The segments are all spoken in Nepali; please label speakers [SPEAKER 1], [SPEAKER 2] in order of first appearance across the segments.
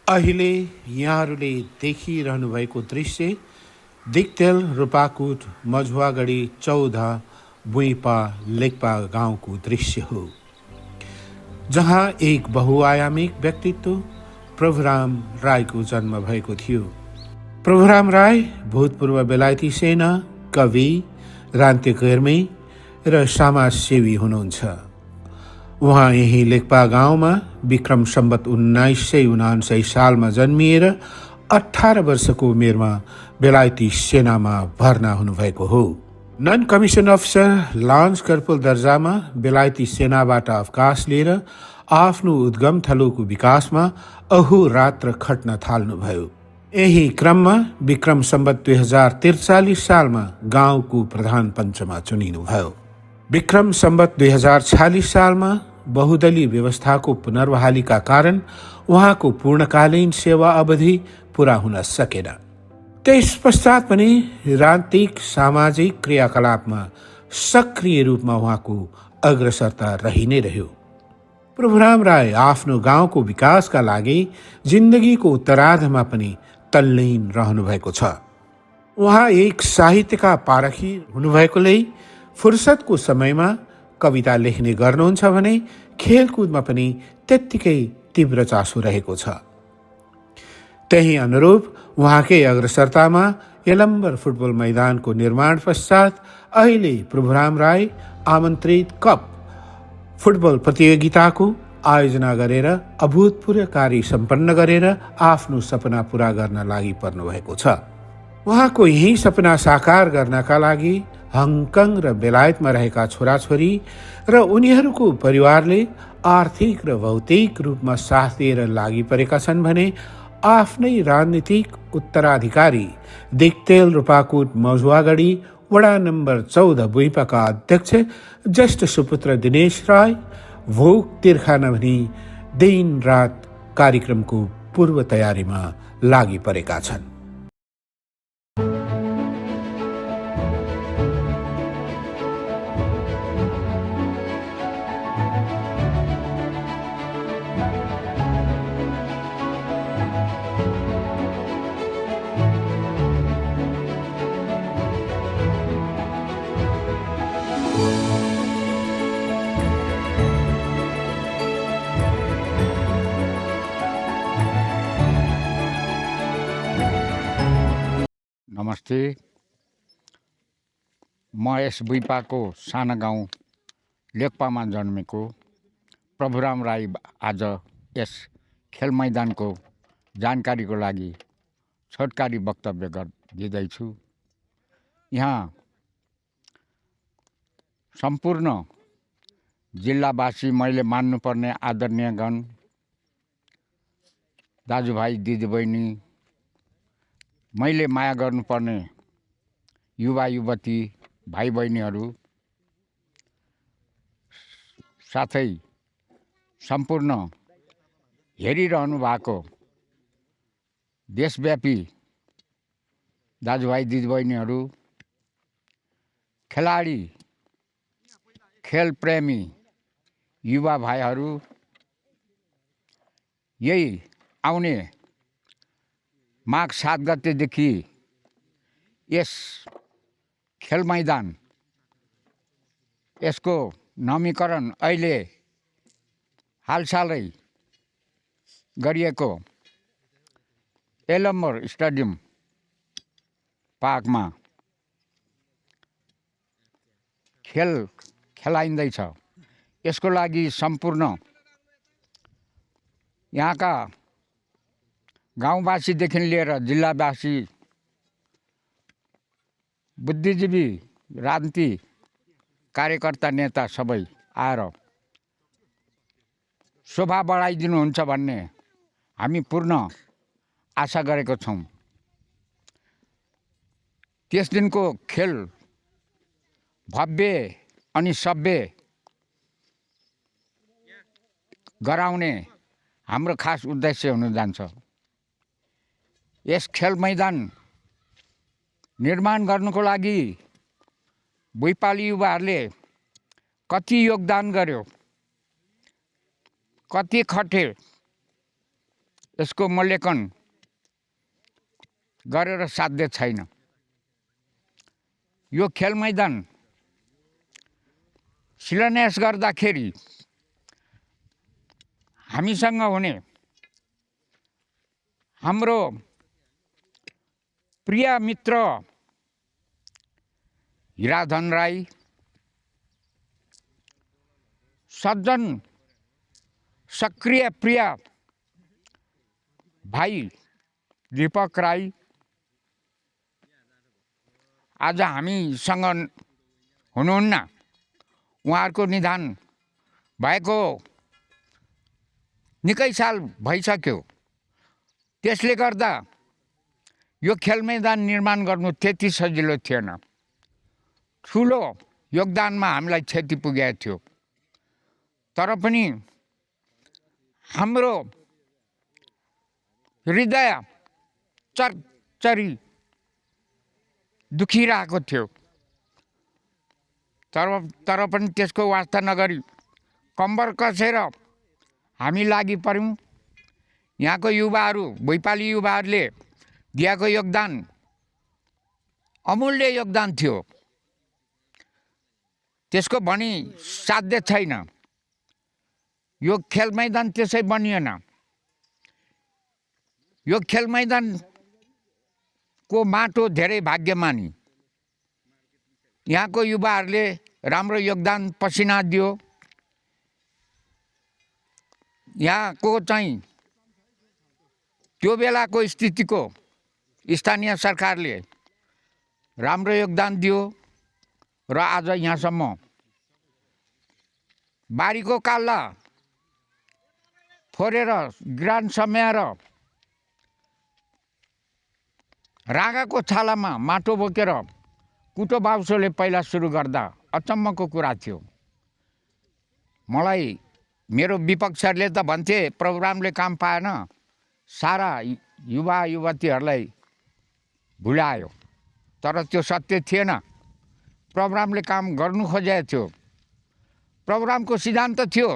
[SPEAKER 1] अहिले यहाँहरूले देखिरहनु भएको दृश्य दिक्तेल रूपाकुट मझुवागढी 14 बुइपा लेकपा गाउँको दृश्य हो, जहाँ एक बहुआयामिक व्यक्तित्व प्रभुराम राईको जन्म भएको थियो। प्रभुराम राई भूतपूर्व बेलायती सेना, कवि, रान्त्यकर्मी र समाजसेवी हुनुहुन्छ। उहाँ यही लेकपा गाउँमा विक्रम सम्वत 1979 सालमा जन्मिएर 18 वर्षको उमेरमा बेलायती सेनामा भर्ना हुनुभएको हो। नन कमिसन अफिसर लान्स कर्पोरल दर्जामा बेलायती सेनाबाट अवकाश लिएर आफ्नो उद्गम थलोको विकासमा अहोरात्र खट्न थाल्नुभयो। यही क्रममा विक्रम सम्वत 2043 सालमा गाउँको प्रधान पञ्चमा चुनिनुभयो। विक्रम सम्वत 2046 सालमा बहुदलीय व्यवस्थाको पुनर्बहालीका कारण उहाँको पूर्णकालीन सेवा अवधि पूरा हुन सकेन। त्यस पश्चात पनि राजनीतिक सामाजिक क्रियाकलापमा सक्रिय रूपमा उहाँको अग्रसरता रहि नै रह्यो। प्रभुराम राई आफ्नो गाउँको विकासका लागि जिन्दगीको उत्तरार्धमा पनि तल्लीन रहनुभएको छ। उहाँ एक साहित्यका पारखी हुनुभएकोले फुर्सदको समयमा कविता लेख्ने गर्नुहुन्छ भने खेलकुदमा पनि त्यत्तिकै तीव्र चासो रहेको छ। त्यही अनुरूप उहाँकै अग्रसरतामा यलम्बर फुटबल मैदानको निर्माण पश्चात अहिले प्रभुराम राई आमन्त्रित कप फुटबल प्रतियोगिताको आयोजना गरेर अभूतपूर्व कार्य सम्पन्न गरेर आफ्नो सपना पूरा गर्न लागि पर्नुभएको छ। उहाँको यही सपना साकार गर्नका लागि हङकङ र बेलायतमा रहेका छोराछोरी र उनीहरूको परिवारले आर्थिक र भौतिक रूपमा साथ दिएर लागि परेका छन् भने आफ्नै राजनीतिक उत्तराधिकारी दिक्तेल रूपाकुट मझुवागढी वडा नम्बर 14 बुइपाका अध्यक्ष ज्येष्ठ सुपुत्र दिनेश राई भोक तिर्खा नभनी दिन रात कार्यक्रमको पूर्व तयारीमा लागि परेका छन्।
[SPEAKER 2] नमस्ते। म यस बुइपाको साना गाउँ लेकपामा जन्मेको प्रभुराम राई आज यस खेल मैदानको जानकारीको लागि छोटकारी वक्तव्य दिँदैछु। यहाँ सम्पूर्ण जिल्लावासी मैले मान्नुपर्ने आदरणीयगण, दाजुभाइ दिदीबहिनी, मैले माया गर्नुपर्ने युवा युवती भाइ बहिनीहरू, साथै सम्पूर्ण हेरिरहनु भएको देशव्यापी दाजुभाइ दिदीबहिनीहरू, खेलाडी, खेलप्रेमी युवा भाइहरू, यही आउने माघ 7 गतेदेखि यस खेल मैदान यसको नामीकरण अहिले हालसालै गरिएको यलम्बर स्टेडियम पार्कमा खेल खेलाइँदैछ। यसको लागि सम्पूर्ण यहाँका गाउँवासीदेखि लिएर जिल्लावासी, बुद्धिजीवी, राजनीति कार्यकर्ता, नेता सबै आएर शोभा बढाइदिनुहुन्छ भन्ने हामी पूर्ण आशा गरेको छौँ। त्यस दिनको खेल भव्य अनि सभ्य गराउने हाम्रो खास उद्देश्य हुन जान्छ। यस खेल मैदान निर्माण गर्नुको लागि बुइपाली युवाहरूले कति योगदान गर्यो, कति खटे, यसको मूल्याङ्कन गरेर साध्य छैन। यो खेल मैदान शिलान्यास गर्दाखेरि हामीसँग हुने हाम्रो प्रिय मित्र हिराधन राई, सज्जन सक्रिय प्रिय भाइ दीपक राई आज हामीसँग हुनुहुन्न। उहाँहरूको निधन भएको निकै साल भइसक्यो। त्यसले गर्दा यो खेल मैदान निर्माण गर्नु त्यति सजिलो थिएन। ठुलो योगदानमा हामीलाई क्षति पुगेको थियो। तर पनि हाम्रो हृदय चरचरी दुखिरहेको थियो। तर पनि त्यसको वास्ता नगरी कम्बर कसेर हामी लागि पर्यौँ। यहाँको युवाहरू, भुइँपाली युवाहरूले दिएको योगदान अमूल्य योगदान थियो। त्यसको भनी साध्य छैन। यो खेल मैदान त्यसै बनिएन। यो खेल मैदानको माटो धेरै भाग्यमानी। यहाँको युवाहरूले राम्रो योगदान पसिना दियो। यहाँको चाहिँ त्यो बेलाको स्थितिको स्थानीय सरकारले राम्रो योगदान दियो र आज यहाँसम्म बारीको काल्ला फोरेर ग्रान समाएर रागाको छालामा माटो बोकेर कुटो बाउसोले पहिला सुरु गर्दा अचम्मको कुरा थियो। मलाई मेरो विपक्षहरूले त भन्थे प्रोग्रामले काम पाएन, सारा युवा युवतीहरूलाई भुलायो। तर त्यो सत्य थिएन। प्रोग्रामले काम गर्नु खोजेको थियो। प्रोग्रामको सिद्धान्त थियो।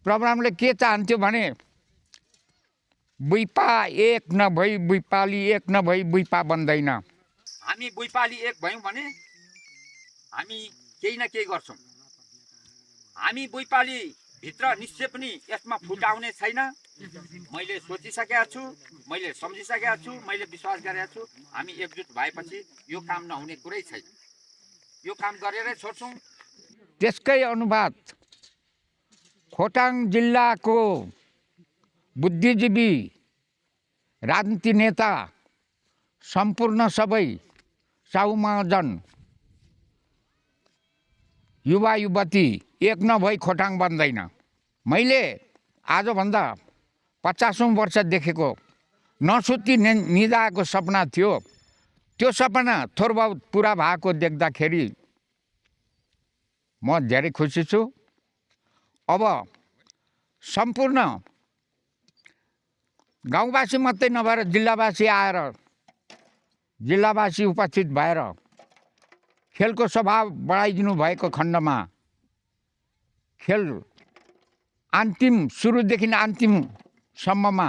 [SPEAKER 2] प्रोग्रामले के चाहन्थ्यो भने बुइपा एक नभई बुइपाली एक नभई बुइपा बन्दैन।
[SPEAKER 3] हामी बुइपाली एक भयौँ भने हामी केही न केही गर्छौँ। हामी बुइपाली भित्र निश्चय पनि यसमा फुटाउने छैन। मैले सोचिसकेका छु, मैले सम्झिसकेका छु, मैले विश्वास गरेका छु। हामी एकजुट भएपछि यो काम नहुने कुरै छैन। यो काम गरेरै छोड्छौँ।
[SPEAKER 2] त्यसकै अनुवाद खोटाङ जिल्लाको बुद्धिजीवी, राजनीति नेता, सम्पूर्ण सबै साहु महाजन, युवा युवती एक नभई खोटाङ बन्दैन। मैले आजभन्दा 50औं वर्ष देखेको नसुती निदाएको सपना थियो। त्यो सपना थोर बहुत पुरा भएको देख्दाखेरि म धेरै खुसी छु। अब सम्पूर्ण गाउँवासी मात्रै नभएर जिल्लावासी आएर, जिल्लावासी उपस्थित भएर खेलको स्वभाव बढाइदिनु भएको खण्डमा खेल अन्तिम सुरुदेखि अन्तिमसम्ममा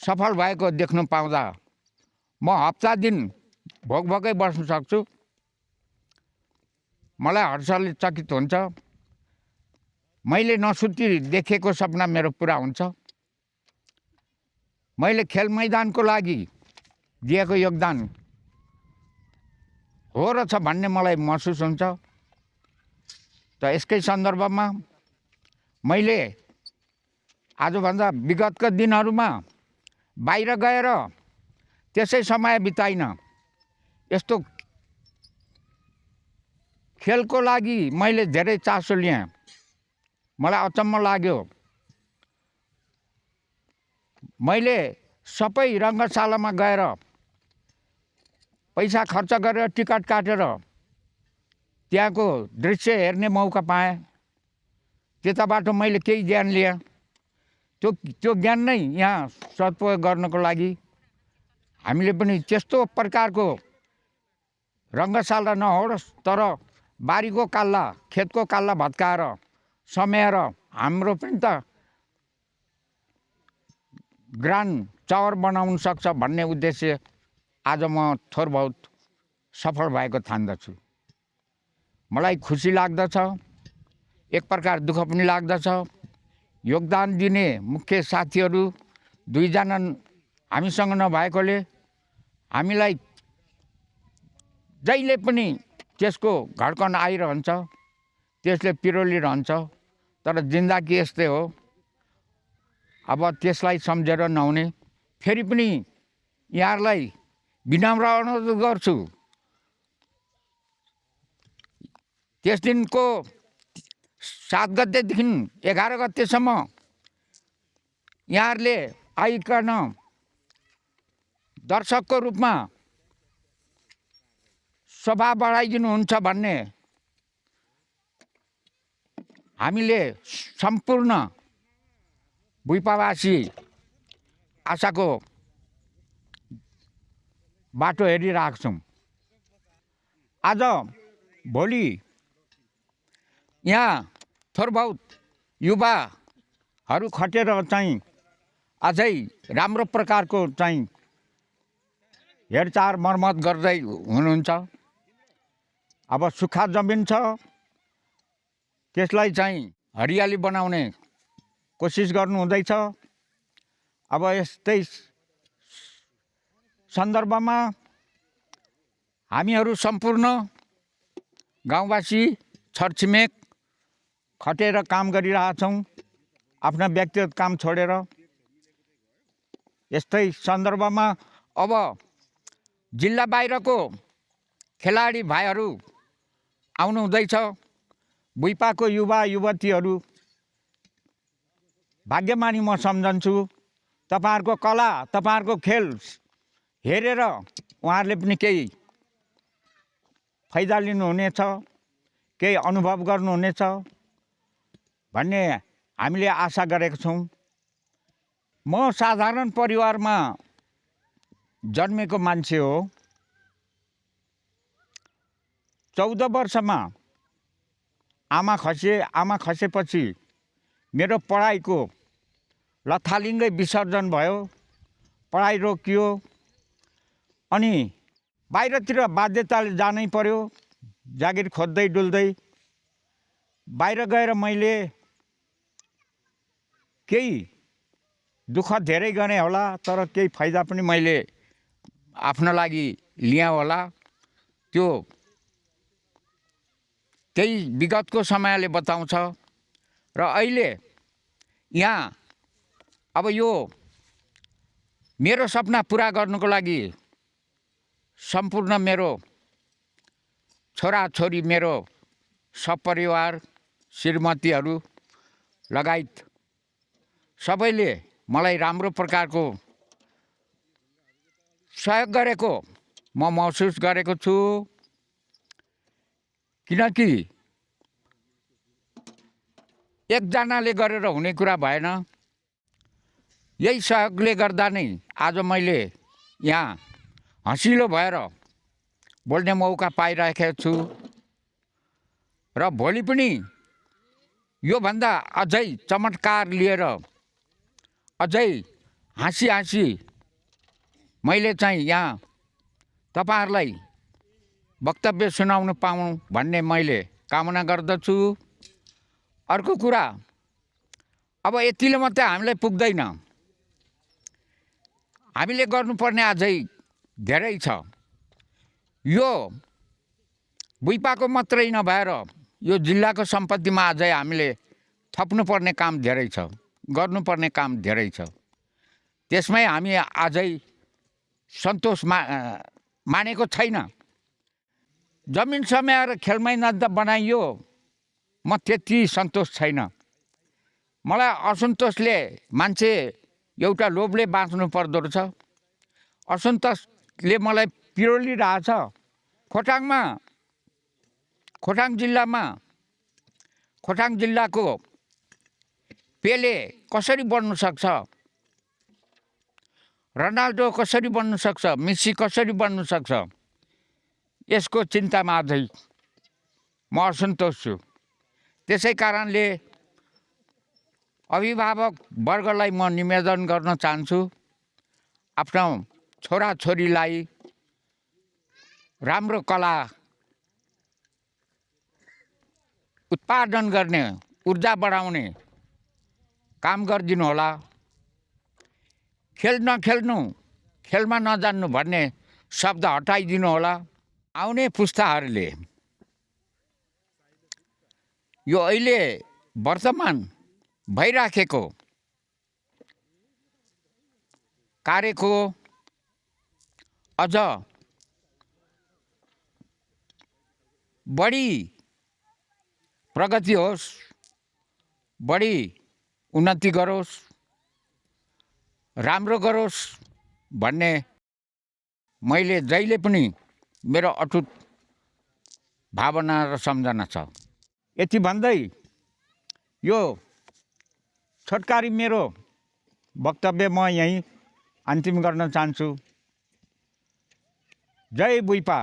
[SPEAKER 2] सफल भएको देख्नु पाउँदा म हप्ता दिन भोकभोकै बस्न सक्छु। मलाई हर्षले चकित हुन्छ। मैले नसुती देखेको सपना मेरो पुरा हुन्छ। मैले खेल मैदानको लागि दिएको योगदान हो र छ भन्ने मलाई महसुस हुन्छ। त यसकै सन्दर्भमा मैले आजभन्दा विगतका दिनहरूमा बाहिर गएर त्यसै समय बिताइन। यस्तो खेलको लागि मैले धेरै चासो लिएँ। मलाई अचम्म लाग्यो। मैले सबै रङ्गशालामा गएर पैसा खर्च गरेर टिकट काटेर त्यहाँको दृश्य हेर्ने मौका पाएँ। त्यताबाट मैले केही ज्ञान लिएँ। त्यो ज्ञान नै यहाँ सदुपयोग गर्नको लागि हामीले पनि त्यस्तो प्रकारको रङ्गशाला नहोस्, तर बारीको काल्ला, खेतको काल्ला भत्काएर समेर हाम्रो पनि त ग्रान्ड टावर बनाउन सक्छ भन्ने उद्देश्य आज म थोर बहुत सफल भएको ठान्दछु। मलाई खुसी लाग्दछ, एक प्रकार दुःख पनि लाग्दछ। योगदान दिने मुख्य साथीहरू 2 जना हामीसँग नभएकोले हामीलाई जहिले पनि त्यसको घड्कन आइरहन्छ, त्यसले पिरोलिरहन्छ। तर जिन्दगी यस्तै हो, अब त्यसलाई सम्झेर नहुने। फेरि पनि यहाँहरूलाई विनम्र अनुरोध गर्छु, त्यस दिनको 7 गतेदेखि 11 गतेसम्म यहाँहरूले आइकन दर्शकको रूपमा शोभा बढाइदिनुहुन्छ भन्ने हामीले सम्पूर्ण बुइपावासी आशाको बाटो हेरिरहेको छौँ। आज भोलि यहाँ थोर बहुत युवाहरू खटेर चाहिँ अझै राम्रो प्रकारको चाहिँ हेरचाह मर्मत गर्दै हुनुहुन्छ। अब सुक्खा जमिन छ, त्यसलाई चाहिँ हरियाली बनाउने कोसिस गर्नु हुँदैछ। अब यस्तै सन्दर्भमा हामीहरू सम्पूर्ण गाउँवासी छरछिमेक खटेर काम गरिरहेछौँ, आफ्ना व्यक्तिगत काम छोडेर। यस्तै सन्दर्भमा अब जिल्ला बाहिरको खेलाडी भाइहरू आउनु हुँदैछ। बुइपाको युवा युवतीहरू भाग्यमानी म सम्झन्छु। तपाईँहरूको कला, तपाईँहरूको खेल हेरेर उहाँहरूले पनि केही फाइदा लिनुहुनेछ, केही अनुभव गर्नुहुनेछ भन्ने हामीले आशा गरेका छौँ। म साधारण परिवारमा जन्मेको मान्छे हो। 14 वर्षमा आमा खसेपछि मेरो पढाइको लथालिङ्गै विसर्जन भयो, पढाइ रोकियो। अनि बाहिरतिर बाध्यताले जानै पर्यो, जागिर खोज्दै डुल्दै। बाहिर गएर मैले केही दुःख धेरै गरेँ होला, तर केही फाइदा पनि मैले आफ्नो लागि लिएँ होला। त्यही विगतको समयले बताउँछ। र अहिले यहाँ अब यो मेरो सपना पुरा गर्नुको लागि सम्पूर्ण मेरो छोराछोरी, मेरो सपरिवार, श्रीमतीहरू लगायत सबैले मलाई राम्रो प्रकारको सहयोग गरेको म महसुस गरेको छु। किनकि एकजनाले गरेर हुने कुरा भएन। यही सहयोगले गर्दा नै आज मैले यहाँ हँसिलो भएर बोल्ने मौका पाइरहेको छु। र भोलि पनि योभन्दा अझै चमत्कार लिएर, अझै हाँसी मैले चाहिँ यहाँ तपाईँहरूलाई वक्तव्य सुनाउन पाऊँ भन्ने मैले कामना गर्दछु। अर्को कुरा, अब यतिले मात्रै हामीलाई पुग्दैन, हामीले गर्नुपर्ने अझै धेरै छ। यो बुइपाको मात्रै नभएर यो जिल्लाको सम्पत्तिमा अझै हामीले थप्नुपर्ने काम धेरै छ, गर्नुपर्ने काम धेरै छ। त्यसमै हामी अझै सन्तोष मानेको छैन। जमिन समाएर खेल मैदान त बनाइयो, म त्यति सन्तोष छैन। मलाई असन्तोषले मान्छे एउटा लोभले बाँच्नु पर्दो रहेछ। असन्तोषले मलाई पिरोलिरहेछ। खोटाङ जिल्लाको पेले कसरी बन्नु सक्छ, रोनाल्डो कसरी बन्नु सक्छ, मेसी कसरी बन्नु सक्छ, यसको चिन्तामा अझै म असन्तोष छु। त्यसै कारणले अभिभावक वर्गलाई म निवेदन गर्न चाहन्छु, आफ्नो छोराछोरीलाई राम्रो कला उत्पादन गर्ने, ऊर्जा बढाउने काम गरिदिनु होला। खेल नखेल्नु, खेलमा नजान्नु भन्ने शब्द हटाइदिनु होला। आउने पुस्ताहरूले यो अहिले वर्तमान भइराखेको कार्यको अझ बढी प्रगति होस्, बढी उन्नति गरोस्, राम्रो गरोस् भन्ने मैले जहिले पनि मेरो अटुट भावना र सम्झना छ। यति भन्दै यो छोटकरी मेरो वक्तव्य म यहीँ अन्तिम गर्न चाहन्छु। जय बुइपा।